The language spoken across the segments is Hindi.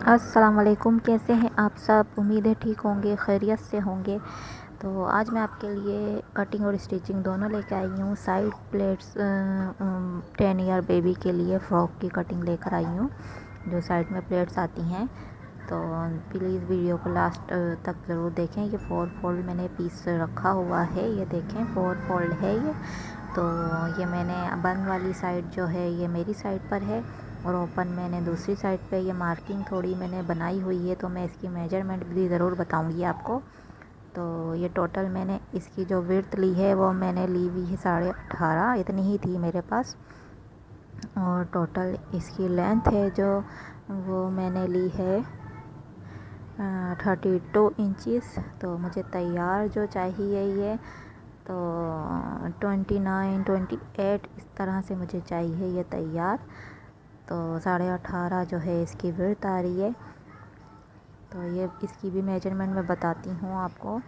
अस्सलाम वालेकुम। कैसे हैं आप सब? उम्मीद है ठीक होंगे, खैरियत से होंगे। तो आज मैं आपके लिए कटिंग और स्टिचिंग दोनों लेकर आई हूँ। साइड प्लेट्स 10 ईयर बेबी के लिए फ़्रॉक की कटिंग लेकर आई हूँ, जो साइड में प्लेट्स आती हैं। तो प्लीज़ वीडियो को लास्ट तक ज़रूर देखें। ये 4 फोल्ड मैंने पीस रखा हुआ है, ये देखें 4 फोल्ड है ये। तो ये मैंने बंद वाली साइड जो है ये मेरी साइड पर है, और ओपन मैंने दूसरी साइड पे ये मार्किंग थोड़ी मैंने बनाई हुई है। तो मैं इसकी मेजरमेंट भी ज़रूर बताऊंगी आपको। तो ये टोटल मैंने इसकी जो विड्थ ली है वो मैंने ली हुई है 18.5, इतनी ही थी मेरे पास। और टोटल इसकी लेंथ है जो वो मैंने ली है 32 इंचज़। तो मुझे तैयार जो चाहिए ये तो 29-28 इस तरह से मुझे चाहिए ये तैयार। तो 18.5 जो है इसकी विड्थ आ रही है। तो ये इसकी भी मेजरमेंट मैं बताती हूँ आपको।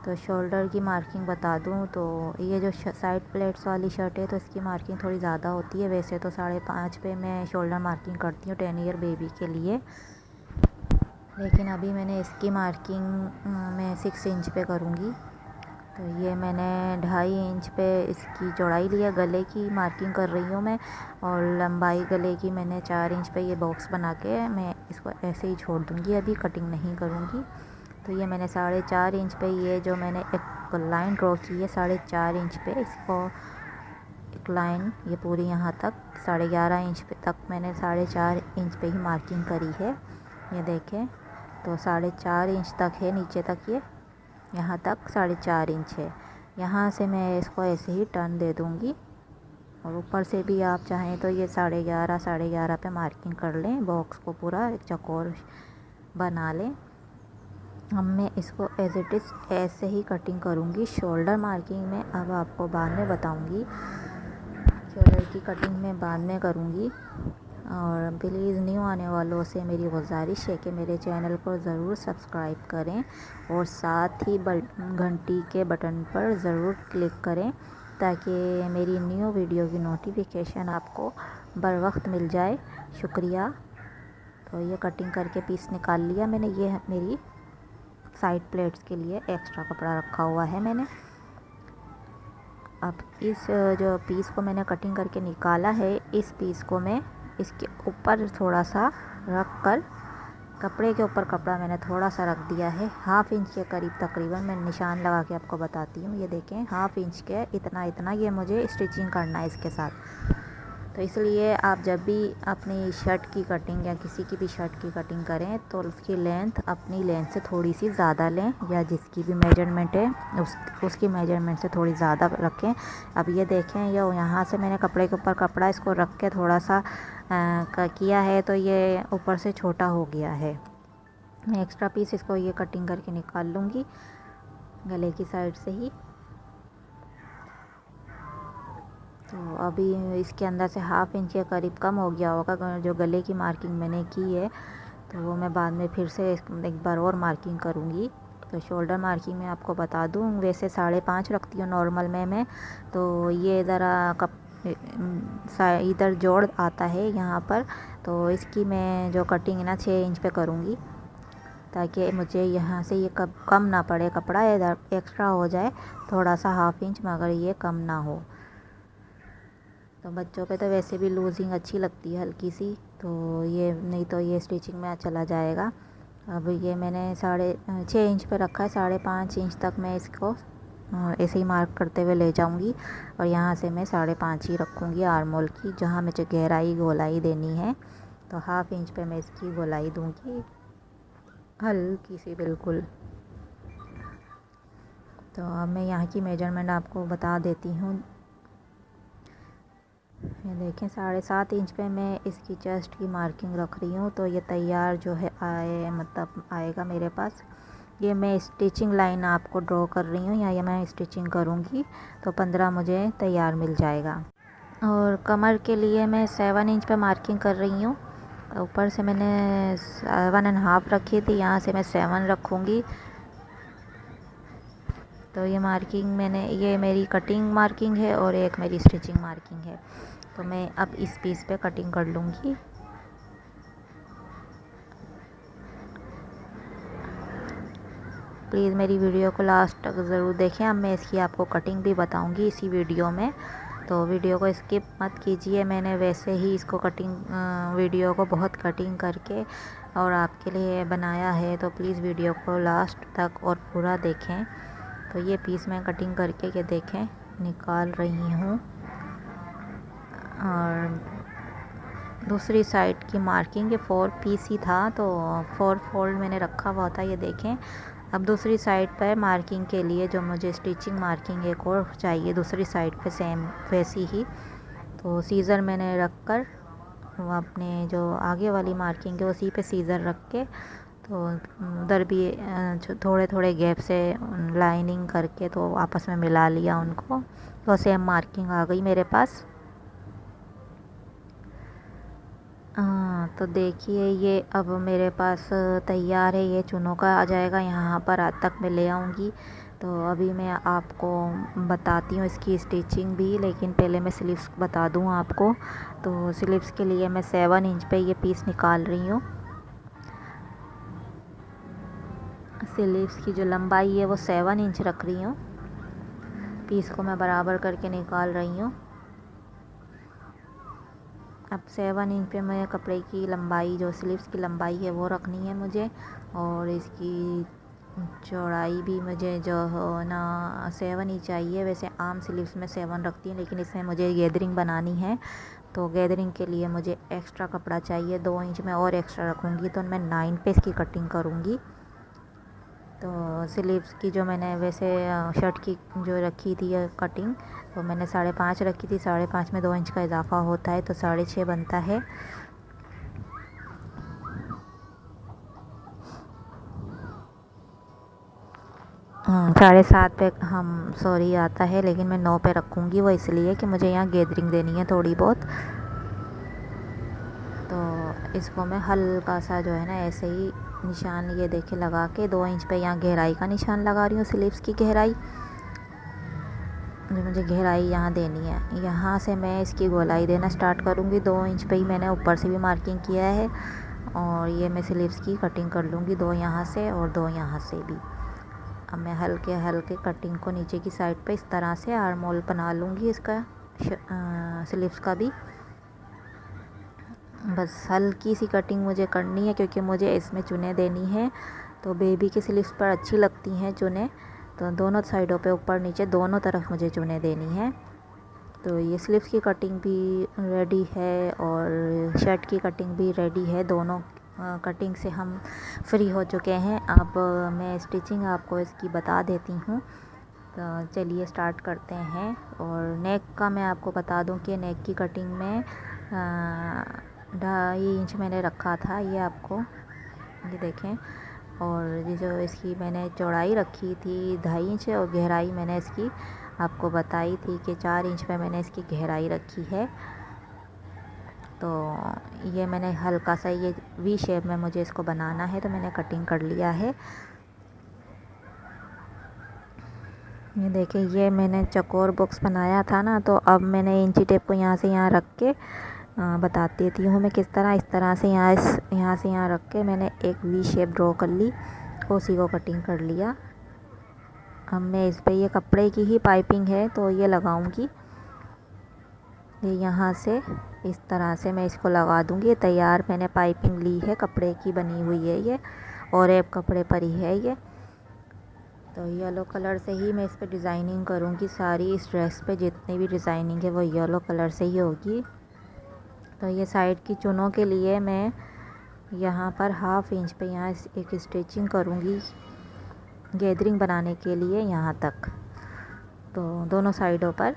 तो शोल्डर की मार्किंग बता दूँ तो ये जो साइड प्लेट्स वाली शर्ट है तो इसकी मार्किंग थोड़ी ज़्यादा होती है। वैसे तो 5.5 पे मैं शोल्डर मार्किंग करती हूँ 10 ईयर बेबी के लिए, लेकिन अभी मैंने इसकी मार्किंग मैं 6 इंच पे करूँगी। तो ये मैंने 2.5 इंच पे इसकी चौड़ाई लिया, गले की मार्किंग कर रही हूँ मैं। और लंबाई गले की मैंने 4 इंच पे ये बॉक्स बना के मैं इसको ऐसे ही छोड़ दूँगी, अभी कटिंग नहीं करूँगी। तो ये मैंने 4.5 इंच पे ये जो मैंने एक लाइन ड्रॉ की है 4.5 इंच पे, इसको एक लाइन ये पूरी यहाँ तक 11.5 इंच पे तक मैंने 4.5 इंच पे ही मार्किंग करी है। ये देखें तो 4.5 इंच तक है नीचे तक, ये यहाँ तक 4.5 इंच है। यहाँ से मैं इसको ऐसे ही टर्न दे दूँगी, और ऊपर से भी आप चाहें तो ये 11.5 पे मार्किंग कर लें, बॉक्स को पूरा एक चौकोर बना लें। अब मैं इसको एज इट इज़ ऐसे ही कटिंग करूँगी। शोल्डर मार्किंग में अब आपको बाद में बताऊँगी, शोल्डर की कटिंग में बाद में करूँगी। और प्लीज़ न्यू आने वालों से मेरी गुजारिश है कि मेरे चैनल को ज़रूर सब्सक्राइब करें, और साथ ही घंटी के बटन पर ज़रूर क्लिक करें ताकि मेरी न्यू वीडियो की नोटिफिकेशन आपको बर वक्त मिल जाए। शुक्रिया। तो ये कटिंग करके पीस निकाल लिया मैंने। ये मेरी साइड प्लेट्स के लिए एक्स्ट्रा कपड़ा रखा हुआ है मैंने। अब इस जो पीस को मैंने कटिंग करके निकाला है, इस पीस को मैं इसके ऊपर थोड़ा सा रख कर, कपड़े के ऊपर कपड़ा मैंने थोड़ा सा रख दिया है, 1/2 इंच के करीब तकरीबन। मैं निशान लगा के आपको बताती हूँ। ये देखें 1/2 इंच के इतना ये मुझे स्टिचिंग करना है इसके साथ। तो इसलिए आप जब भी अपनी शर्ट की कटिंग या किसी की भी शर्ट की कटिंग करें तो उसकी लेंथ अपनी लेंथ से थोड़ी सी ज़्यादा लें, या जिसकी भी मेजरमेंट है उसकी मेजरमेंट से थोड़ी ज़्यादा रखें। अब ये देखें, ये यहाँ से मैंने कपड़े के ऊपर कपड़ा इसको रख के थोड़ा सा किया है, तो ये ऊपर से छोटा हो गया है। मैं एक्स्ट्रा पीस इसको ये कटिंग करके निकाल लूँगी गले की साइड से ही। तो अभी इसके अंदर से 1/2 इंच के करीब कम हो गया होगा, जो गले की मार्किंग मैंने की है। तो वो मैं बाद में फिर से एक बार और मार्किंग करूँगी। तो शोल्डर मार्किंग में आपको बता दूँ, वैसे 5.5 रखती हूँ नॉर्मल में मैं। तो ये ज़रा इधर जोड़ आता है यहाँ पर, तो इसकी मैं जो कटिंग है ना 6 इंच पे करूँगी, ताकि मुझे यहाँ से ये कम ना पड़े कपड़ा, इधर एक्स्ट्रा हो जाए थोड़ा सा 1/2 इंच, मगर ये कम ना हो। तो बच्चों पे तो वैसे भी लूजिंग अच्छी लगती है हल्की सी, तो ये नहीं तो ये स्टिचिंग में चला जाएगा। अब ये मैंने 6.5 इंच पे रखा है, 5.5 इंच तक मैं इसको ऐसे ही मार्क करते हुए ले जाऊंगी। और यहाँ से मैं 5.5 ही रखूँगी आर्म होल की, जहाँ मुझे गहराई गोलाई देनी है। तो 1/2 इंच पे मैं इसकी गोलाई दूँगी, हल्की सी बिल्कुल। तो अब मैं यहाँ की मेजरमेंट आपको बता देती हूँ। ये देखें 7.5 इंच पे मैं इसकी चेस्ट की मार्किंग रख रही हूँ। तो ये तैयार जो है मतलब आएगा मेरे पास। ये मैं स्टिचिंग लाइन आपको ड्रॉ कर रही हूँ, या ये मैं स्टिचिंग करूँगी तो 15 मुझे तैयार मिल जाएगा। और कमर के लिए मैं 7 इंच पे मार्किंग कर रही हूँ। ऊपर से मैंने 1.5 रखी थी, यहाँ से मैं 7 रखूँगी। तो ये मार्किंग ये मेरी कटिंग मार्किंग है और एक मेरी स्टिचिंग मार्किंग है। तो मैं अब इस पीस पे कटिंग कर लूँगी। प्लीज़ मेरी वीडियो को लास्ट तक ज़रूर देखें। अब मैं इसकी आपको कटिंग भी बताऊंगी इसी वीडियो में, तो वीडियो को स्किप मत कीजिए। मैंने वैसे ही इसको वीडियो को बहुत कटिंग करके और आपके लिए बनाया है, तो प्लीज़ वीडियो को लास्ट तक और पूरा देखें। तो ये पीस मैं कटिंग करके ये देखें निकाल रही हूँ, और दूसरी साइड की मार्किंग ये 4 पीस ही था, तो 4 फोल्ड मैंने रखा हुआ था, ये देखें। अब दूसरी साइड पर मार्किंग के लिए जो मुझे स्टिचिंग मार्किंग एक और चाहिए दूसरी साइड पे सेम वैसी ही, तो सीज़र मैंने रख कर वो अपने जो आगे वाली मार्किंग है उसी पे सीज़र रख के, तो उधर भी थोड़े थोड़े गैप से लाइनिंग करके तो आपस में मिला लिया उनको, तो सेम मार्किंग आ गई मेरे पास। तो देखिए ये अब मेरे पास तैयार है, ये चुनों का आ जाएगा, यहाँ पर आज तक मैं ले आऊँगी। तो अभी मैं आपको बताती हूँ इसकी स्टिचिंग भी, लेकिन पहले मैं स्लीव्स बता दूँ आपको। तो स्लीव्स के लिए मैं 7 इंच पे ये पीस निकाल रही हूँ। स्लीव्स की जो लंबाई है वो 7 इंच रख रही हूँ। पीस को मैं बराबर करके निकाल रही हूँ। अब 7 इंच पे मैं कपड़े की लंबाई जो स्लीव्स की लंबाई है वो रखनी है मुझे, और इसकी चौड़ाई भी मुझे जो हो ना 7 ही चाहिए। वैसे आम स्लीव्स में 7 रखती हूँ, लेकिन इसमें मुझे गैदरिंग बनानी है, तो गैदरिंग के लिए मुझे एक्स्ट्रा कपड़ा चाहिए। 2 इंच में और एक्स्ट्रा रखूँगी, तो मैं 9 पे इसकी कटिंग करूँगी। तो स्लीव्स की जो मैंने वैसे शर्ट की जो रखी थी कटिंग, तो मैंने 5.5 रखी थी। 5.5 में 2 इंच का इजाफा होता है, तो 6.5 बनता है। हाँ, 7.5 पे हम सॉरी आता है, लेकिन मैं 9 पे रखूँगी, वो इसलिए कि मुझे यहाँ गैदरिंग देनी है थोड़ी बहुत। तो इसको मैं हल्का सा जो है ना ऐसे ही निशान ये देखे लगा के 2 इंच पे यहाँ गहराई का निशान लगा रही हूँ। स्लीव्स की गहराई जो मुझे गहराई यहाँ देनी है, यहाँ से मैं इसकी गोलाई देना स्टार्ट करूँगी। 2 इंच पे ही मैंने ऊपर से भी मार्किंग किया है, और ये मैं स्लीव्स की कटिंग कर लूँगी 2 यहाँ से और 2 यहाँ से भी। अब मैं हल्के हल्के कटिंग को नीचे की साइड पे इस तरह से आर्म होल बना लूँगी इसका स्लीव्स का भी। बस हल्की सी कटिंग मुझे करनी है, क्योंकि मुझे इसमें चुने देनी है, तो बेबी के स्लीव्स पर अच्छी लगती हैं चुने, तो दोनों साइडों पे ऊपर नीचे दोनों तरफ मुझे चुने देनी है। तो ये स्लीव्स की कटिंग भी रेडी है और शर्ट की कटिंग भी रेडी है। दोनों कटिंग से हम फ्री हो चुके हैं। अब मैं स्टिचिंग आपको इसकी बता देती हूँ, तो चलिए स्टार्ट करते हैं। और नेक का मैं आपको बता दूँ कि नेक की कटिंग में 2.5 इंच मैंने रखा था, ये आपको ये देखें। और ये जो इसकी मैंने चौड़ाई रखी थी 2.5 इंच, और गहराई मैंने इसकी आपको बताई थी कि 4 इंच पे मैंने इसकी गहराई रखी है। तो ये मैंने हल्का सा ये वी शेप में मुझे इसको बनाना है, तो मैंने कटिंग कर लिया है। ये देखिए, ये मैंने चौकोर बॉक्स बनाया था ना, तो अब मैंने इंची टेप को यहाँ से यहाँ रख के बता देती हूँ मैं किस तरह। इस तरह से यहाँ से यहाँ रख के मैंने एक वी शेप ड्रॉ कर ली, उसी को कटिंग कर लिया। अब मैं इस पे ये कपड़े की ही पाइपिंग है, तो ये लगाऊंगी। ये यहाँ से इस तरह से मैं इसको लगा दूंगी। ये तैयार मैंने पाइपिंग ली है, कपड़े की बनी हुई है ये, और एक कपड़े पर ही है ये। तो येलो कलर से ही मैं इस पर डिज़ाइनिंग करूँगी सारी। इस ड्रेस पे जितनी भी डिज़ाइनिंग है वो येलो कलर से ही होगी। तो ये साइड की चुनों के लिए मैं यहाँ पर 1/2 इंच पे यहाँ एक स्टिचिंग करूँगी गैदरिंग बनाने के लिए यहाँ तक। तो दोनों साइडों पर,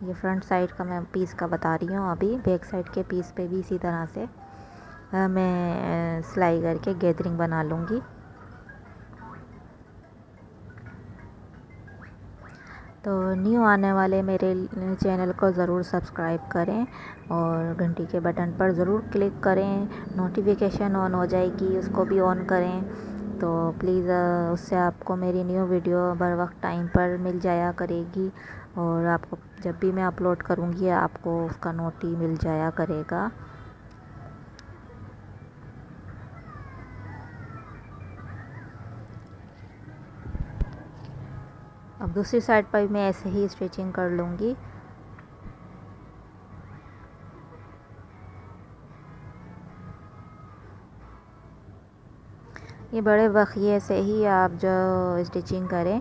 ये फ्रंट साइड का मैं पीस का बता रही हूँ अभी, बैक साइड के पीस पे भी इसी तरह से मैं सिलाई करके गैदरिंग बना लूँगी। तो न्यू आने वाले मेरे चैनल को ज़रूर सब्सक्राइब करें और घंटी के बटन पर ज़रूर क्लिक करें। नोटिफिकेशन ऑन हो जाएगी, उसको भी ऑन करें, तो प्लीज़ उससे आपको मेरी न्यू वीडियो बर वक्त टाइम पर मिल जाया करेगी, और आपको जब भी मैं अपलोड करूँगी आपको उसका नोटी मिल जाया करेगा। दूसरी साइड पर मैं ऐसे ही स्टिचिंग कर लूँगी। ये बड़े बखिए से ही आप जो स्टिचिंग करें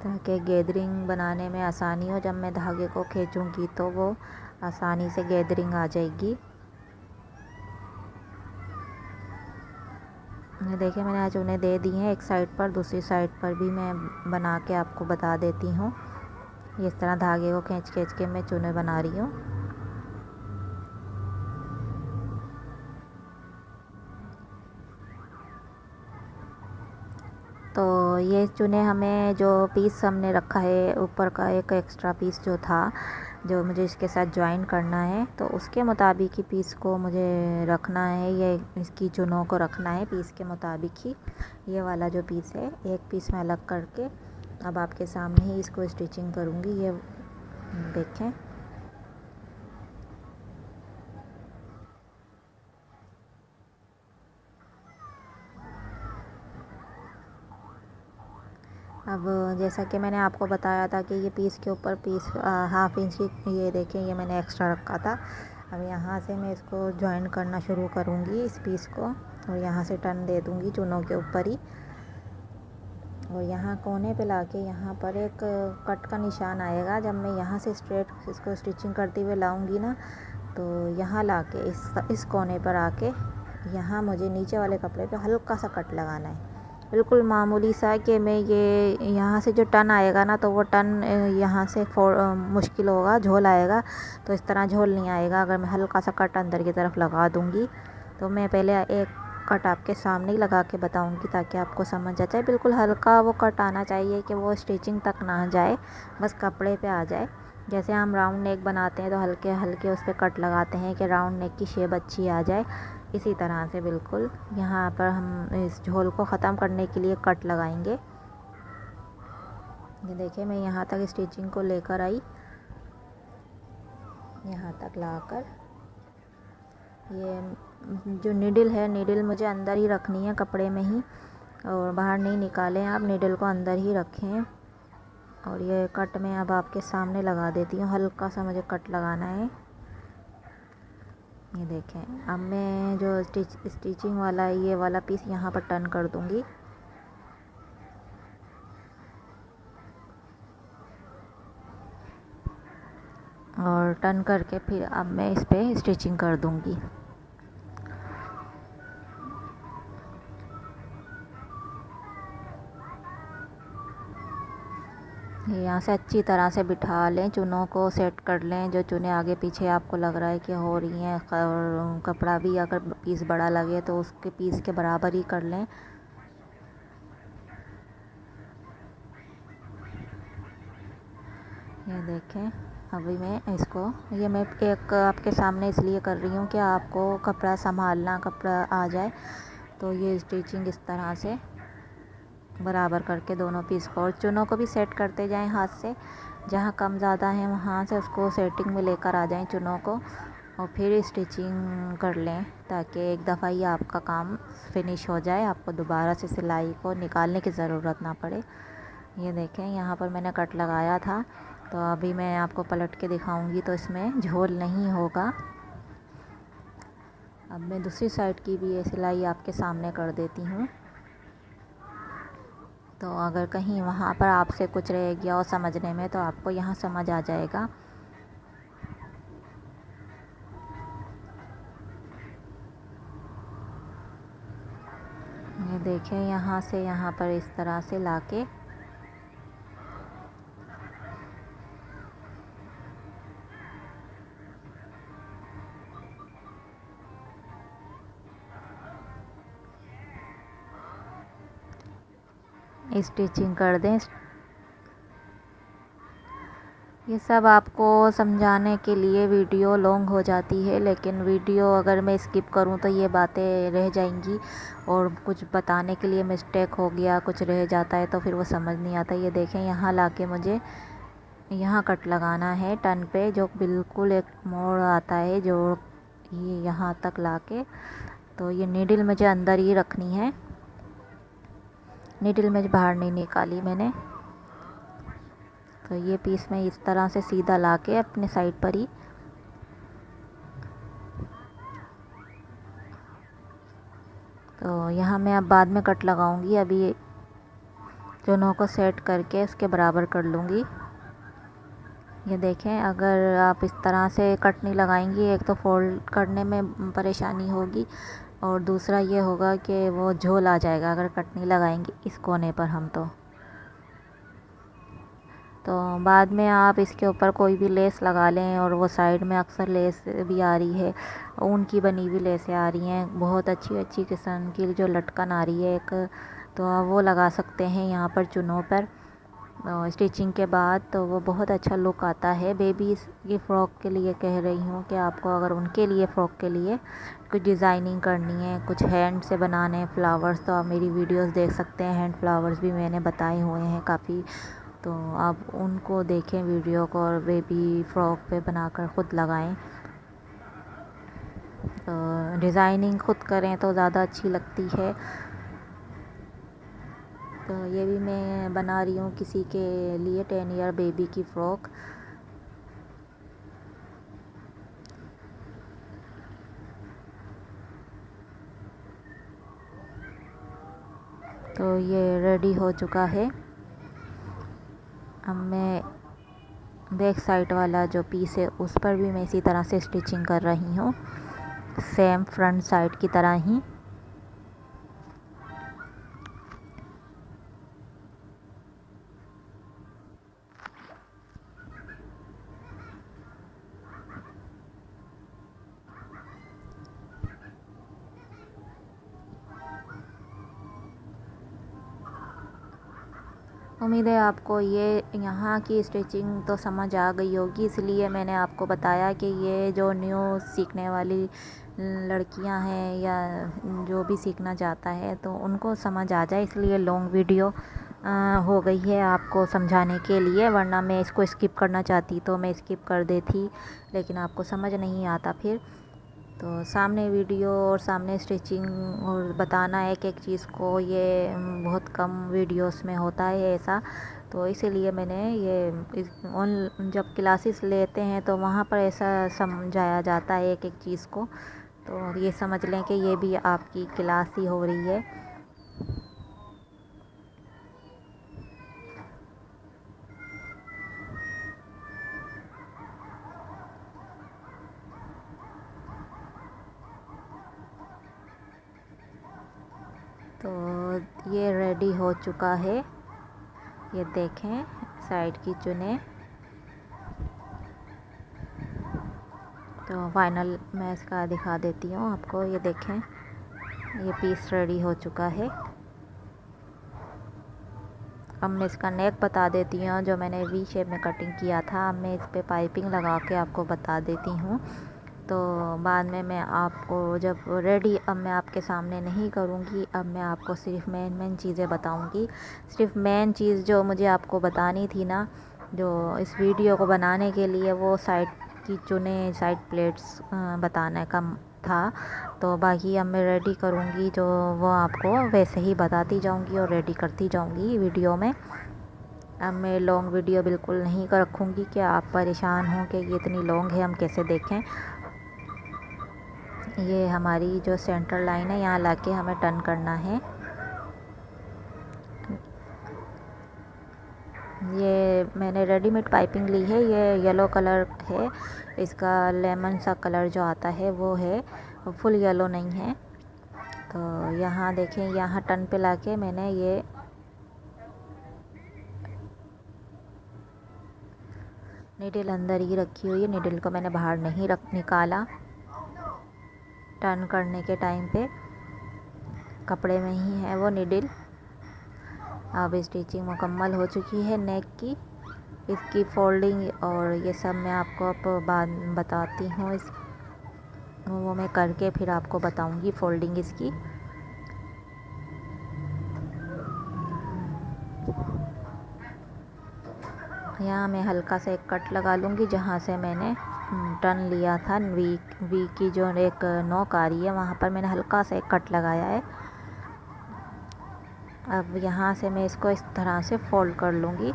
ताकि गैदरिंग बनाने में आसानी हो। जब मैं धागे को खींचूँगी तो वो आसानी से गैदरिंग आ जाएगी। ये देखिए मैंने आज उन्हें दे दी हैं एक साइड पर, दूसरी साइड पर भी मैं बना के आपको बता देती हूँ। इस तरह धागे को खींच खींच के मैं चूने बना रही हूँ। तो ये चुने हमें जो पीस हमने रखा है ऊपर का एक एक्स्ट्रा पीस जो था, जो मुझे इसके साथ ज्वाइन करना है, तो उसके मुताबिक ही पीस को मुझे रखना है। ये इसकी चुनों को रखना है पीस के मुताबिक ही। ये वाला जो पीस है एक पीस में अलग करके अब आपके सामने ही इसको स्टिचिंग करूँगी। ये देखें, अब जैसा कि मैंने आपको बताया था कि ये पीस के ऊपर पीस हाफ इंच की, ये देखें ये मैंने एक्स्ट्रा रखा था। अब यहाँ से मैं इसको जॉइन करना शुरू करूँगी इस पीस को, और यहाँ से टर्न दे दूँगी चूनों के ऊपर ही। और यहाँ कोने पे लाके यहाँ पर एक कट का निशान आएगा। जब मैं यहाँ से स्ट्रेट इसको स्टिचिंग करते हुए लाऊँगी ना, तो यहाँ लाके इस कोने पर आके यहाँ मुझे नीचे वाले कपड़े पे हल्का सा कट लगाना है, बिल्कुल मामूली सा, कि मैं ये यहाँ से जो टर्न आएगा ना, तो वो टर्न यहाँ से मुश्किल होगा, झोल आएगा। तो इस तरह झोल नहीं आएगा अगर मैं हल्का सा कट अंदर की तरफ लगा दूँगी। तो मैं पहले एक कट आपके सामने ही लगा के बताऊँगी ताकि आपको समझ आ जाए। बिल्कुल हल्का वो कट आना चाहिए कि वो स्टिचिंग तक ना जाए, बस कपड़े पे आ जाए। जैसे हम राउंड नेक बनाते हैं तो हल्के हल्के उस पर कट लगाते हैं कि राउंड नेक की शेप अच्छी आ जाए। इसी तरह से बिल्कुल यहाँ पर हम इस झोल को ख़त्म करने के लिए कट लगाएंगे। ये देखिए मैं यहाँ तक स्टिचिंग को लेकर आई, यहाँ तक लाकर ये जो नीडल है, नीडल मुझे अंदर ही रखनी है कपड़े में ही, और बाहर नहीं निकालें आप, नीडल को अंदर ही रखें। और ये कट मैं अब आपके सामने लगा देती हूँ, हल्का सा मुझे कट लगाना है। ये देखें अब मैं जो स्टिचिंग वाला ये वाला पीस यहाँ पर टर्न कर दूँगी। और टर्न करके फिर अब मैं इस पर स्टिचिंग कर दूँगी। यहाँ से अच्छी तरह से बिठा लें, चूनों को सेट कर लें। जो चूने आगे पीछे आपको लग रहा है कि हो रही हैं, और कपड़ा भी अगर पीस बड़ा लगे तो उसके पीस के बराबर ही कर लें। ये देखें अभी मैं इसको, ये मैं एक आपके सामने इसलिए कर रही हूँ कि आपको कपड़ा संभालना, कपड़ा आ जाए। तो ये स्टिचिंग इस तरह से बराबर करके दोनों पीस को, और चूनों को भी सेट करते जाएं हाथ से। जहाँ कम ज़्यादा है वहाँ से उसको सेटिंग में लेकर आ जाएं चूनों को, और फिर स्टिचिंग कर लें ताकि एक दफ़ा ही आपका काम फिनिश हो जाए, आपको दोबारा से सिलाई को निकालने की ज़रूरत ना पड़े। ये देखें यहाँ पर मैंने कट लगाया था, तो अभी मैं आपको पलट के दिखाऊंगी तो इसमें झोल नहीं होगा। अब मैं दूसरी साइड की भी ये सिलाई आपके सामने कर देती हूँ। तो अगर कहीं वहाँ पर आपसे कुछ रह गया हो समझने में, तो आपको यहाँ समझ आ जाएगा। ये देखें यहाँ से यहाँ पर इस तरह से लाके स्टिचिंग कर दें। ये सब आपको समझाने के लिए वीडियो लॉन्ग हो जाती है, लेकिन वीडियो अगर मैं स्किप करूं तो ये बातें रह जाएंगी, और कुछ बताने के लिए मिस्टेक हो गया, कुछ रह जाता है तो फिर वो समझ नहीं आता। ये देखें यहाँ लाके मुझे यहाँ कट लगाना है टर्न पे, जो बिल्कुल एक मोड़ आता है जो ये यहाँ तक लाके। तो ये नीडल मुझे अंदर ही रखनी है, नीडल में बाहर नहीं निकाली मैंने। तो ये पीस मैं इस तरह से सीधा लाके अपने साइड पर ही तो यहाँ मैं अब बाद में कट लगाऊंगी। अभी दोनों को सेट करके इसके बराबर कर लूँगी। ये देखें, अगर आप इस तरह से कट नहीं लगाएंगी, एक तो फोल्ड करने में परेशानी होगी और दूसरा ये होगा कि वो झोल आ जाएगा अगर कट नहीं लगाएंगी इस कोने पर हम। तो बाद में आप इसके ऊपर कोई भी लेस लगा लें, और वो साइड में अक्सर लेस भी आ रही है, ऊन की बनी हुई लेसें आ रही हैं बहुत अच्छी अच्छी किस्म की, जो लटकन आ रही है एक, तो आप वो लगा सकते हैं यहाँ पर चुनों पर स्टिचिंग के बाद। तो वो बहुत अच्छा लुक आता है। बेबीज़ की फ़्रॉक के लिए कह रही हूँ कि आपको अगर उनके लिए फ़्रॉक के लिए कुछ डिज़ाइनिंग करनी है, कुछ हैंड से बनाने हैं फ्लावर्स, तो आप मेरी वीडियोस देख सकते हैं। हैंड फ्लावर्स भी मैंने बताए हुए हैं काफ़ी, तो आप उनको देखें वीडियो को और बेबी फ़्रॉक पे बनाकर ख़ुद लगाएं। तो डिज़ाइनिंग ख़ुद करें तो ज़्यादा अच्छी लगती है। तो ये भी मैं बना रही हूँ किसी के लिए 10 ईयर बेबी की फ़्रॉक। तो ये रेडी हो चुका है। अब मैं बैक साइड वाला जो पीस है उस पर भी मैं इसी तरह से स्टिचिंग कर रही हूँ, सेम फ्रंट साइड की तरह ही। उम्मीद है आपको ये यहाँ की स्टिचिंग तो समझ आ गई होगी, इसलिए मैंने आपको बताया कि ये जो न्यू सीखने वाली लड़कियां हैं या जो भी सीखना चाहता है तो उनको समझ आ जाए, इसलिए लॉन्ग वीडियो हो गई है आपको समझाने के लिए। वरना मैं इसको स्किप करना चाहती तो मैं स्किप कर देती, लेकिन आपको समझ नहीं आता फिर। तो सामने वीडियो और सामने स्टिचिंग और बताना एक एक चीज़ को, ये बहुत कम वीडियोस में होता है ऐसा। तो इसीलिए मैंने ये जब क्लासेस लेते हैं तो वहाँ पर ऐसा समझाया जाता है एक एक चीज़ को, तो ये समझ लें कि ये भी आपकी क्लास ही हो रही है। तो ये रेडी हो चुका है, ये देखें साइड की चुने। तो फाइनल मैं इसका दिखा देती हूँ आपको। ये देखें, ये पीस रेडी हो चुका है। अब मैं इसका नेक बता देती हूँ, जो मैंने वी शेप में कटिंग किया था। अब मैं इस पर पाइपिंग लगा के आपको बता देती हूँ। तो बाद में मैं आपको जब रेडी, अब मैं आपके सामने नहीं करूँगी, अब मैं आपको सिर्फ मेन चीज़ें बताऊँगी। सिर्फ मेन चीज़ जो मुझे आपको बतानी थी ना, जो इस वीडियो को बनाने के लिए, वो साइड की चुने, साइड प्लेट्स बताने का था। तो बाकी अब मैं रेडी करूँगी जो वो आपको वैसे ही बताती जाऊँगी और रेडी करती जाऊँगी वीडियो में। अब मैं लॉन्ग वीडियो बिल्कुल नहीं रखूँगी कि आप परेशान हों कि ये इतनी लॉन्ग है, हम कैसे देखें। ये हमारी जो सेंटर लाइन है, यहाँ लाके हमें टर्न करना है। ये मैंने रेडीमेड पाइपिंग ली है, ये येलो कलर है, इसका लेमन सा कलर जो आता है वो है, फुल येलो नहीं है। तो यहाँ देखें, यहाँ टर्न पे लाके मैंने ये निडल अंदर ही रखी हुई है, निडल को मैंने बाहर नहीं निकाला। टर्न करने के टाइम पे कपड़े में ही है वो निडल। अब स्टिचिंग मुकम्मल हो चुकी है नेक की। इसकी फोल्डिंग और ये सब मैं आपको अब बाद बताती हूँ, इस वो मैं करके फिर आपको बताऊँगी फोल्डिंग इसकी। यहाँ मैं हल्का सा एक कट लगा लूँगी, जहाँ से मैंने टर्न लिया था, वी की जो एक नोक आ रही है वहाँ पर मैंने हल्का सा एक कट लगाया है। अब यहाँ से मैं इसको इस तरह से फोल्ड कर लूँगी।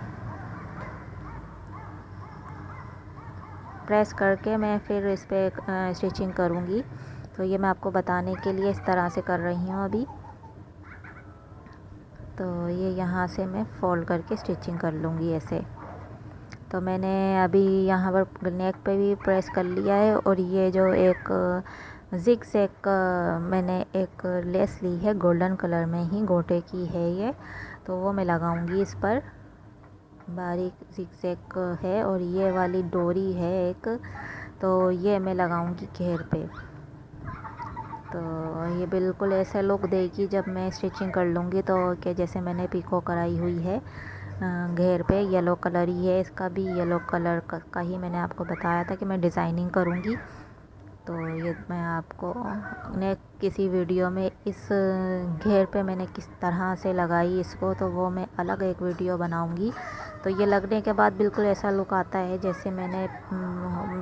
प्रेस करके मैं फिर इस पर स्टिचिंग करूँगी। तो ये मैं आपको बताने के लिए इस तरह से कर रही हूँ अभी। तो ये यहाँ से मैं फोल्ड करके स्टिचिंग कर लूँगी ऐसे। तो मैंने अभी यहाँ पर नेक पे भी प्रेस कर लिया है, और ये जो एक जिग जैग मैंने एक लेस ली है गोल्डन कलर में ही, गोटे की है ये, तो वो मैं लगाऊंगी इस पर। बारीक जिग जैग है, और ये वाली डोरी है एक, तो ये मैं लगाऊंगी घेर पे। तो ये बिल्कुल ऐसा लुक देगी जब मैं स्टिचिंग कर लूँगी, तो कि जैसे मैंने पिको कराई हुई है घेर पे। येलो कलर ही है इसका भी, येलो कलर का ही मैंने आपको बताया था कि मैं डिज़ाइनिंग करूँगी। तो ये मैं आपको किसी वीडियो में इस घेर पे मैंने किस तरह से लगाई इसको, तो वो मैं अलग एक वीडियो बनाऊँगी। तो ये लगने के बाद बिल्कुल ऐसा लुक आता है जैसे मैंने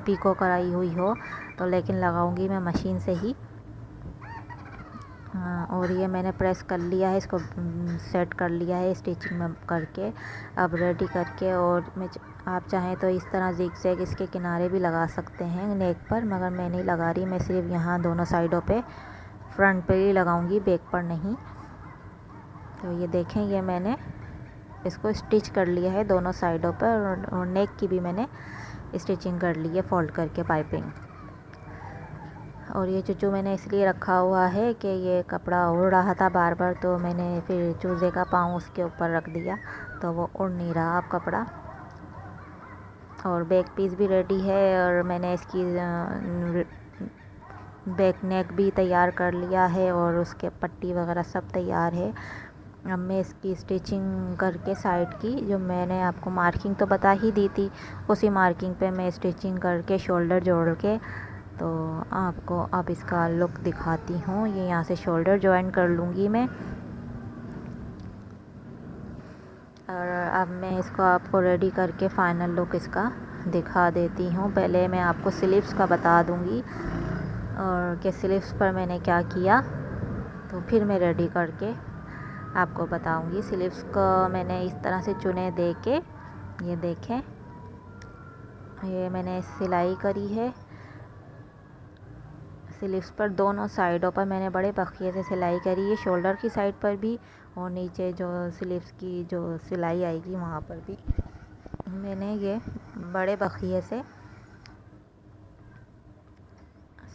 पिको कराई हुई हो, तो लेकिन लगाऊँगी मैं मशीन से ही। और ये मैंने प्रेस कर लिया है, इसको सेट कर लिया है स्टिचिंग में करके, अब रेडी करके। और मैं आप चाहें तो इस तरह जिग जैग इसके किनारे भी लगा सकते हैं नेक पर, मगर मैं नहीं लगा रही, मैं सिर्फ यहाँ दोनों साइडों पे फ्रंट पे ही लगाऊंगी, बैक पर नहीं। तो ये देखें, ये मैंने इसको स्टिच कर लिया है दोनों साइडों पर, और नेक की भी मैंने स्टिचिंग कर ली है फोल्ड करके पाइपिंग। और ये चूचू मैंने इसलिए रखा हुआ है कि ये कपड़ा उड़ रहा था बार बार, तो मैंने फिर चूज़े का पाँव उसके ऊपर रख दिया, तो वो उड़ नहीं रहा अब कपड़ा। और बैक पीस भी रेडी है, और मैंने इसकी बैक नेक भी तैयार कर लिया है, और उसके पट्टी वगैरह सब तैयार है। अब मैं इसकी स्टिचिंग करके साइड की, जो मैंने आपको मार्किंग तो बता ही दी थी, उसी मार्किंग पे मैं स्टिचिंग करके शोल्डर जोड़ के, तो आपको अब इसका लुक दिखाती हूँ। ये यहाँ से शोल्डर जॉइन कर लूँगी मैं, और अब मैं इसको आपको रेडी करके फ़ाइनल लुक इसका दिखा देती हूँ। पहले मैं आपको स्लीव्स का बता दूँगी, और कि स्लीव्स पर मैंने क्या किया, तो फिर मैं रेडी करके आपको बताऊँगी। स्लीव्स को मैंने इस तरह से चुने दे के, ये देखें, ये मैंने सिलाई करी है स्लीव्स पर, दोनों साइडों पर मैंने बड़े बखिए से सिलाई करी है, शोल्डर की साइड पर भी, और नीचे जो स्लीव्स की जो सिलाई आएगी वहाँ पर भी मैंने ये बड़े बखिए से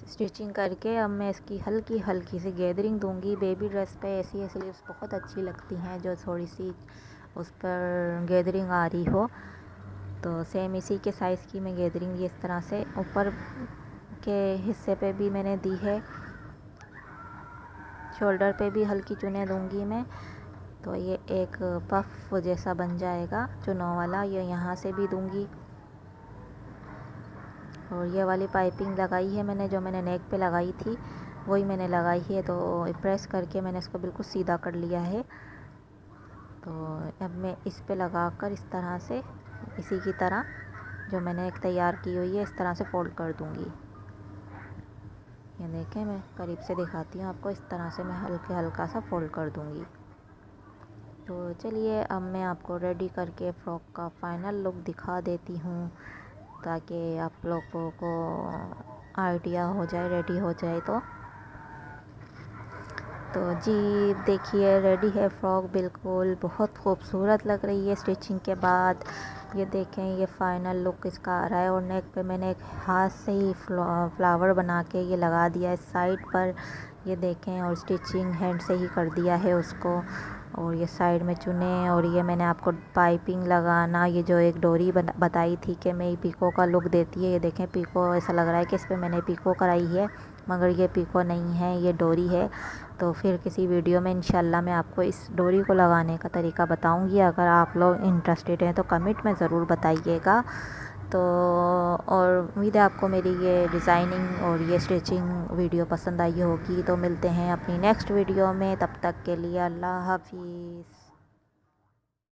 स्टिचिंग करके। अब मैं इसकी हल्की हल्की सी गैदरिंग दूंगी। बेबी ड्रेस पे ऐसी स्लीव्स बहुत अच्छी लगती हैं जो थोड़ी सी उस पर गैदरिंग आ रही हो, तो सेम इसी के साइज़ की मैं गैदरिंग इस तरह से ऊपर के हिस्से पे भी मैंने दी है, शोल्डर पे भी हल्की चुने दूंगी मैं, तो ये एक पफ जैसा बन जाएगा चुनों वाला। ये यहाँ से भी दूंगी, और ये वाली पाइपिंग लगाई है मैंने, जो मैंने नेक पे लगाई थी वही मैंने लगाई है। तो प्रेस करके मैंने इसको बिल्कुल सीधा कर लिया है। तो अब मैं इस पे लगाकर इस तरह से, इसी की तरह जो मैंने एक तैयार की हुई है, इस तरह से फोल्ड कर दूंगी। ये देखें, मैं करीब से दिखाती हूँ आपको, इस तरह से मैं हल्का सा फोल्ड कर दूंगी। तो चलिए अब मैं आपको रेडी करके फ़्रॉक का फ़ाइनल लुक दिखा देती हूँ, ताकि आप लोगों को आइडिया हो जाए, रेडी हो जाए। तो जी देखिए, रेडी है फ़्रॉक, बिल्कुल बहुत खूबसूरत लग रही है स्टिचिंग के बाद। ये देखें, ये फ़ाइनल लुक इसका आ रहा है, और नेक पे मैंने एक हाथ से ही फ्लावर बना के ये लगा दिया है साइड पर, ये देखें, और स्टिचिंग हैंड से ही कर दिया है उसको। और ये साइड में चुने, और ये मैंने आपको पाइपिंग लगाना, ये जो एक डोरी बताई थी कि मैं पिको का लुक देती है, ये देखें पिको, ऐसा लग रहा है कि इस पर मैंने पिको कराई है, मगर ये पिको नहीं है, ये डोरी है। तो फिर किसी वीडियो में इंशाल्लाह मैं आपको इस डोरी को लगाने का तरीका बताऊंगी। अगर आप लोग इंटरेस्टेड हैं तो कमेंट में ज़रूर बताइएगा। तो और उम्मीद है आपको मेरी ये डिज़ाइनिंग और ये स्टिचिंग वीडियो पसंद आई होगी। तो मिलते हैं अपनी नेक्स्ट वीडियो में, तब तक के लिए अल्लाह हाफिज़।